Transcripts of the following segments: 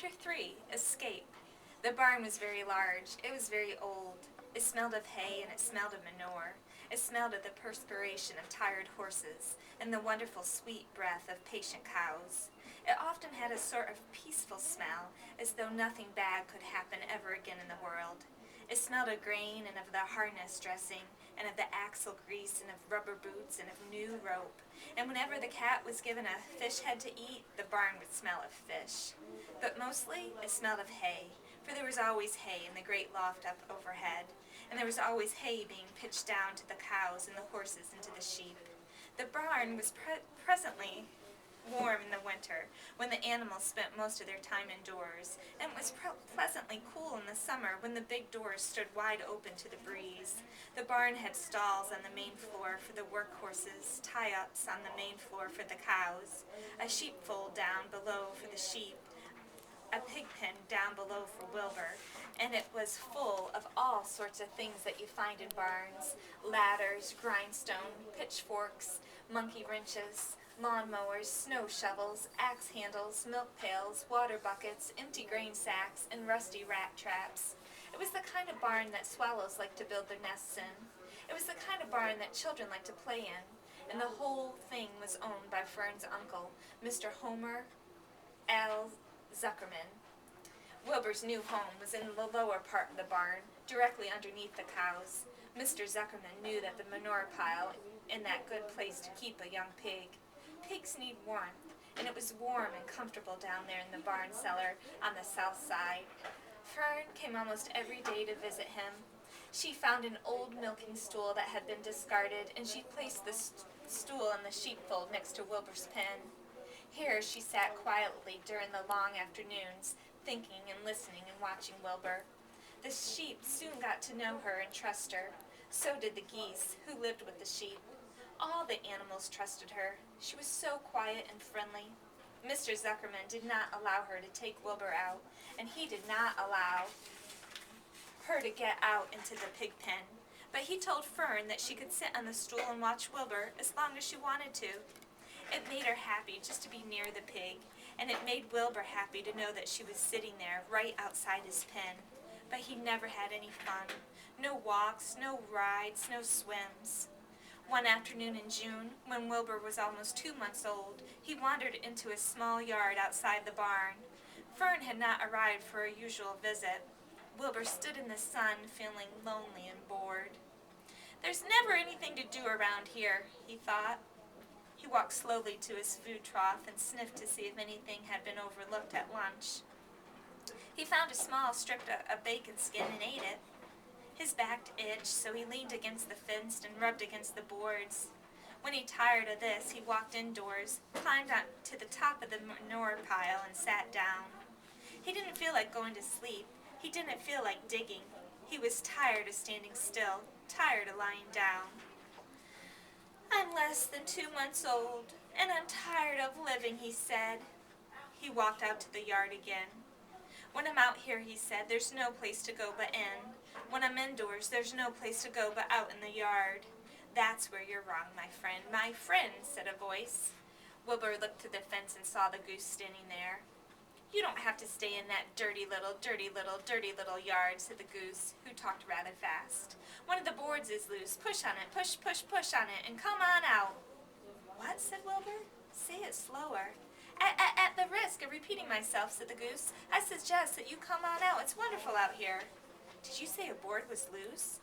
Chapter 3, Escape. The barn was very large. It was very old. It smelled of hay and it smelled of manure. It smelled of the perspiration of tired horses and the wonderful sweet breath of patient cows. It often had a sort of peaceful smell, as though nothing bad could happen ever again in the world. It smelled of grain and of the harness dressing, and of the axle grease and of rubber boots and of new rope. And whenever the cat was given a fish head to eat, the barn would smell of fish. But mostly it smelled of hay, for there was always hay in the great loft up overhead, and there was always hay being pitched down to the cows and the horses and to the sheep. The barn was presently warm in the winter, when the animals spent most of their time indoors, and it was pleasantly cool in the summer, when the big doors stood wide open to the breeze. The barn had stalls on the main floor for the work horses, tie-ups on the main floor for the cows, a sheepfold down below for the sheep, a pig pen down below for Wilbur, and it was full of all sorts of things that you find in barns: ladders, grindstone, pitchforks, monkey wrenches, lawn mowers, snow shovels, axe handles, milk pails, water buckets, empty grain sacks, and rusty rat traps. It was the kind of barn that swallows like to build their nests in. It was the kind of barn that children like to play in, and the whole thing was owned by Fern's uncle, Mr. Homer L. Zuckerman. Wilbur's new home was in the lower part of the barn, directly underneath the cows. Mr. Zuckerman knew that the manure pile in that good place to keep a young pig. Pigs need warmth, and it was warm and comfortable down there in the barn cellar on the south side. Fern came almost every day to visit him. She found an old milking stool that had been discarded, and she placed the stool in the sheepfold next to Wilbur's pen. Here she sat quietly during the long afternoons, thinking and listening and watching Wilbur. The sheep soon got to know her and trust her. So did the geese, who lived with the sheep. All the animals trusted her. She was so quiet and friendly. Mr. Zuckerman did not allow her to take Wilbur out, and he did not allow her to get out into the pig pen. But he told Fern that she could sit on the stool and watch Wilbur as long as she wanted to. It made her happy just to be near the pig, and it made Wilbur happy to know that she was sitting there right outside his pen. But he never had any fun. No walks, no rides, no swims. One afternoon in June, when Wilbur was almost 2 months old, he wandered into a small yard outside the barn. Fern had not arrived for her usual visit. Wilbur stood in the sun, feeling lonely and bored. "There's never anything to do around here," he thought. He walked slowly to his food trough and sniffed to see if anything had been overlooked at lunch. He found a small strip of bacon skin and ate it. His back itched, so he leaned against the fence and rubbed against the boards. When he tired of this, he walked indoors, climbed up to the top of the manure pile, and sat down. He didn't feel like going to sleep. He didn't feel like digging. He was tired of standing still, tired of lying down. "I'm less than 2 months old, and I'm tired of living," he said. He walked out to the yard again. "When I'm out here," he said, "there's no place to go but in. When I'm indoors, there's no place to go but out in the yard." "That's where you're wrong, my friend, my friend," said a voice. Wilbur looked through the fence and saw the goose standing there. "You don't have to stay in that dirty little yard," said the goose, who talked rather fast. "One of the boards is loose. Push on it, push, push, push on it, and come on out." "What?" said Wilbur. "Say it slower." At the risk of repeating myself," said the goose, "I suggest that you come on out. It's wonderful out here." "Did you say a board was loose?"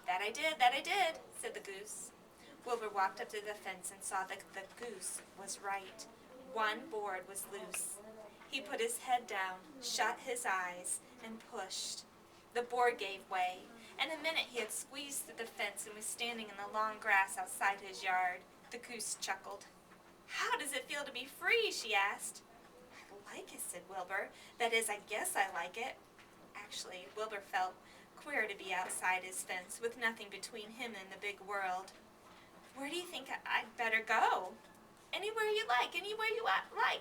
That I did," said the goose. Wilbur walked up to the fence and saw that the goose was right. One board was loose. He put his head down, shut his eyes, and pushed. The board gave way. In a minute he had squeezed through the fence and was standing in the long grass outside his yard. The goose chuckled. "How does it feel to be free?" she asked. "I like it," said Wilbur. "That is, I guess I like it." Actually, Wilbur felt queer to be outside his fence, with nothing between him and the big world. "Where do you think I'd better go?" "Anywhere you like,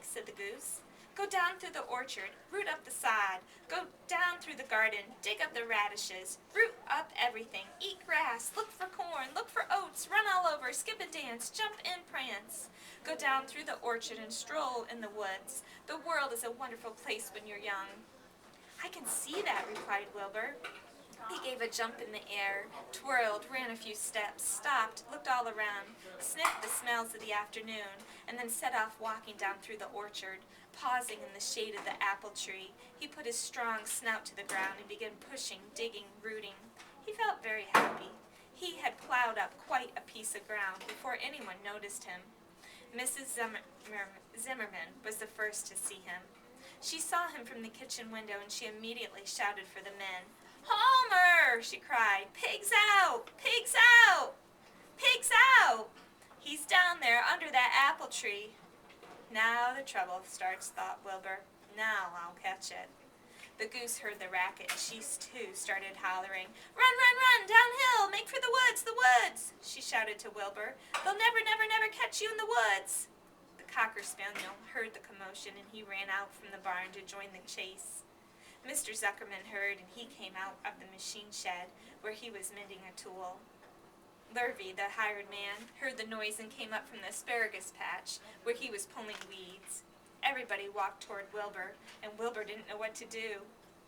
said the goose. Go down through the orchard, root up the sod. Go down through the garden, dig up the radishes. Root up everything, eat grass, look for corn, look for oats, run all over, skip and dance, jump and prance. Go down through the orchard and stroll in the woods. The world is a wonderful place when you're young. I can see that, replied Wilbur. He gave a jump in the air, twirled, ran a few steps, stopped, looked all around, sniffed the smells of the afternoon, and then set off walking down through the orchard. Pausing in the shade of the apple tree, he put his strong snout to the ground and began pushing, digging, rooting. He felt very happy. He had plowed up quite a piece of ground before anyone noticed him. Mrs. Zimmerman was the first to see him. She saw him from the kitchen window, and she immediately shouted for the men. "Homer!" she cried. "Pigs out! Pigs out! Pigs out! He's down there under that apple tree." Now the trouble starts, thought Wilbur. Now I'll catch it. The goose heard the racket. She, too, started hollering. "Run, run, run! Downhill! Make for the woods! The woods!" she shouted to Wilbur. "They'll never, never, never catch you in the woods!" The cocker spaniel heard the commotion, and he ran out from the barn to join the chase. Mr. Zuckerman heard, and he came out of the machine shed, where he was mending a tool. Lurvy, the hired man, heard the noise and came up from the asparagus patch, where he was pulling weeds. Everybody walked toward Wilbur, and Wilbur didn't know what to do.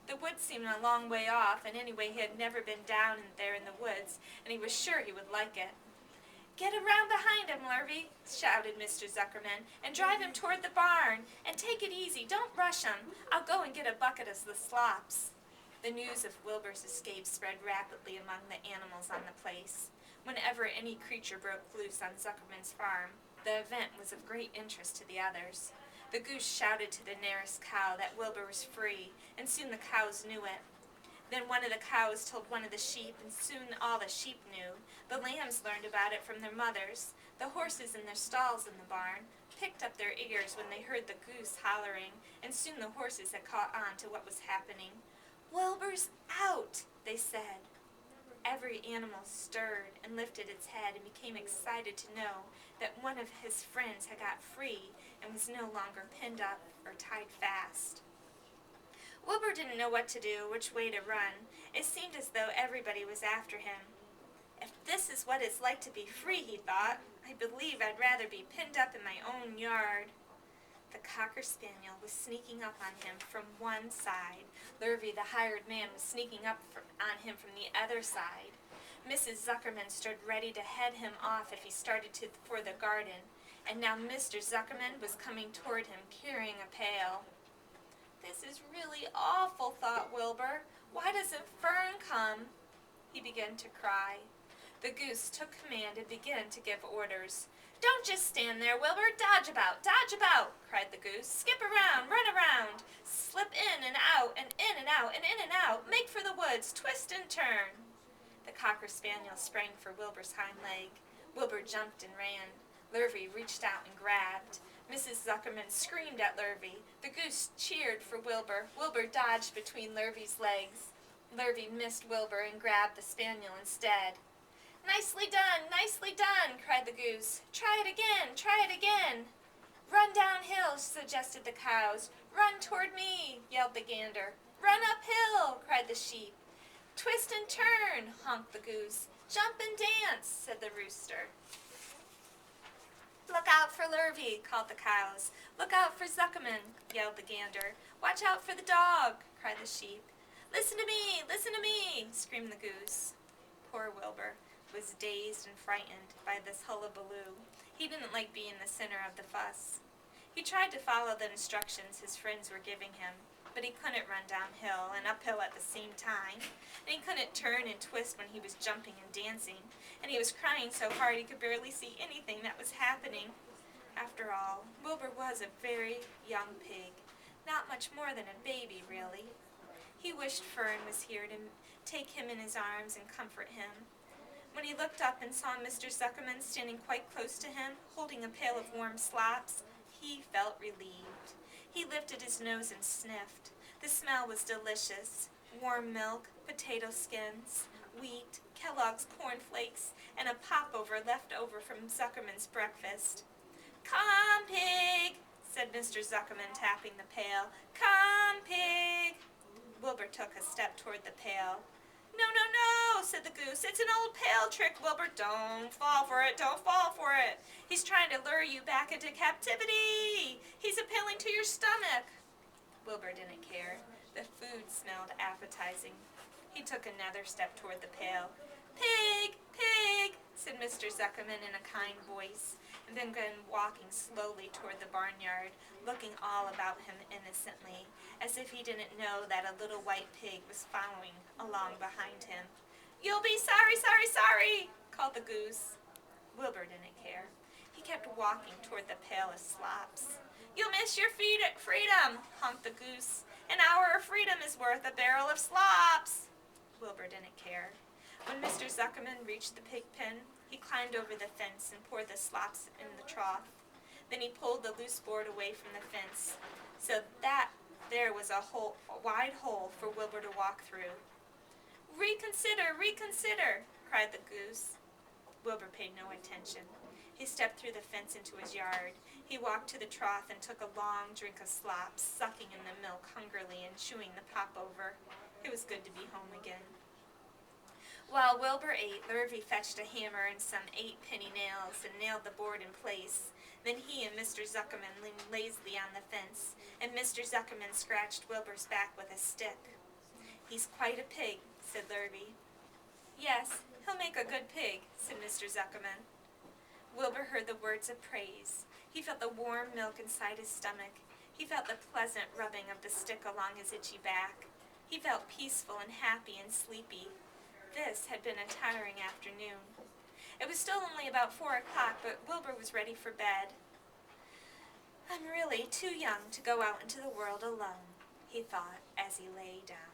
The woods seemed a long way off, and anyway he had never been down there in the woods, and he was sure he would like it. "Get around behind him, Lurvy," shouted Mr. Zuckerman, "and drive him toward the barn. And take it easy. Don't rush him. I'll go and get a bucket of the slops." The news of Wilbur's escape spread rapidly among the animals on the place. Whenever any creature broke loose on Zuckerman's farm, the event was of great interest to the others. The goose shouted to the nearest cow that Wilbur was free, and soon the cows knew it. Then one of the cows told one of the sheep, and soon all the sheep knew. The lambs learned about it from their mothers. The horses in their stalls in the barn picked up their ears when they heard the goose hollering, and soon the horses had caught on to what was happening. "Wilbur's out," they said. Every animal stirred and lifted its head and became excited to know that one of his friends had got free and was no longer pinned up or tied fast. Wilbur didn't know what to do, which way to run. It seemed as though everybody was after him. "If this is what it's like to be free," he thought, "I believe I'd rather be pinned up in my own yard." The cocker spaniel was sneaking up on him from one side. Lurvy, the hired man, was sneaking up on him from the other side. Mrs. Zuckerman stood ready to head him off if he started for the garden, and now Mr. Zuckerman was coming toward him carrying a pail. "This is really awful," thought Wilbur. "Why doesn't Fern come?" He began to cry. The goose took command and began to give orders. "Don't just stand there, Wilbur. Dodge about, cried the goose. "Skip around, run around, slip in and out, and in and out, and in and out. Make for the woods, twist and turn." The cocker spaniel sprang for Wilbur's hind leg. Wilbur jumped and ran. Lurvy reached out and grabbed. Mrs. Zuckerman screamed at Lurvy. The goose cheered for Wilbur. Wilbur dodged between Lurvy's legs. Lurvy missed Wilbur and grabbed the spaniel instead. Nicely done, cried the goose. Try it again. Run downhill, suggested the cows. Run toward me, yelled the gander. Run uphill, cried the sheep. Twist and turn, honked the goose. Jump and dance, said the rooster. Look out for Lurvy, called the cows. Look out for Zuckerman, yelled the gander. Watch out for the dog, cried the sheep. Listen to me, screamed the goose. Poor Wilbur was dazed and frightened by this hullabaloo. He didn't like being the center of the fuss. He tried to follow the instructions his friends were giving him, but he couldn't run downhill and uphill at the same time, and he couldn't turn and twist when he was jumping and dancing, and he was crying so hard he could barely see anything that was happening. After all, Wilbur was a very young pig, not much more than a baby, really. He wished Fern was here to take him in his arms and comfort him. When he looked up and saw Mr. Zuckerman standing quite close to him, holding a pail of warm slops, he felt relieved. He lifted his nose and sniffed. The smell was delicious. Warm milk, potato skins, wheat, Kellogg's cornflakes, and a popover left over from Zuckerman's breakfast. Come, pig, said Mr. Zuckerman, tapping the pail. "Come, pig!" Wilbur took a step toward the pail. "No, no, no," said the goose. "It's an old pail trick, Wilbur. Don't fall for it. Don't fall for it. He's trying to lure you back into captivity. He's appealing to your stomach." Wilbur didn't care. The food smelled appetizing. He took another step toward the pail. "Pig! Pig!" said Mr. Zuckerman in a kind voice, and then began walking slowly toward the barnyard, looking all about him innocently, as if he didn't know that a little white pig was following along behind him. "You'll be sorry, sorry, sorry!" called the goose. Wilbur didn't care. He kept walking toward the pail of slops. "You'll miss your freedom," honked the goose. "An hour of freedom is worth a barrel of slops." Wilbur didn't care. When Mr. Zuckerman reached the pig pen, he climbed over the fence and poured the slops in the trough. Then he pulled the loose board away from the fence, so that there was a wide hole for Wilbur to walk through. "Reconsider, reconsider," cried the goose. Wilbur paid no attention. He stepped through the fence into his yard. He walked to the trough and took a long drink of slops, sucking in the milk hungrily and chewing the pop over. It was good to be home again. While Wilbur ate, Lurvy fetched a hammer and some 8-penny nails and nailed the board in place. Then he and Mr. Zuckerman leaned lazily on the fence, and Mr. Zuckerman scratched Wilbur's back with a stick. "He's quite a pig," said Lurvy. "Yes, he'll make a good pig," said Mr. Zuckerman. Wilbur heard the words of praise. He felt the warm milk inside his stomach. He felt the pleasant rubbing of the stick along his itchy back. He felt peaceful and happy and sleepy. This had been a tiring afternoon. It was still only about 4 o'clock, but Wilbur was ready for bed. "I'm really too young to go out into the world alone," he thought as he lay down.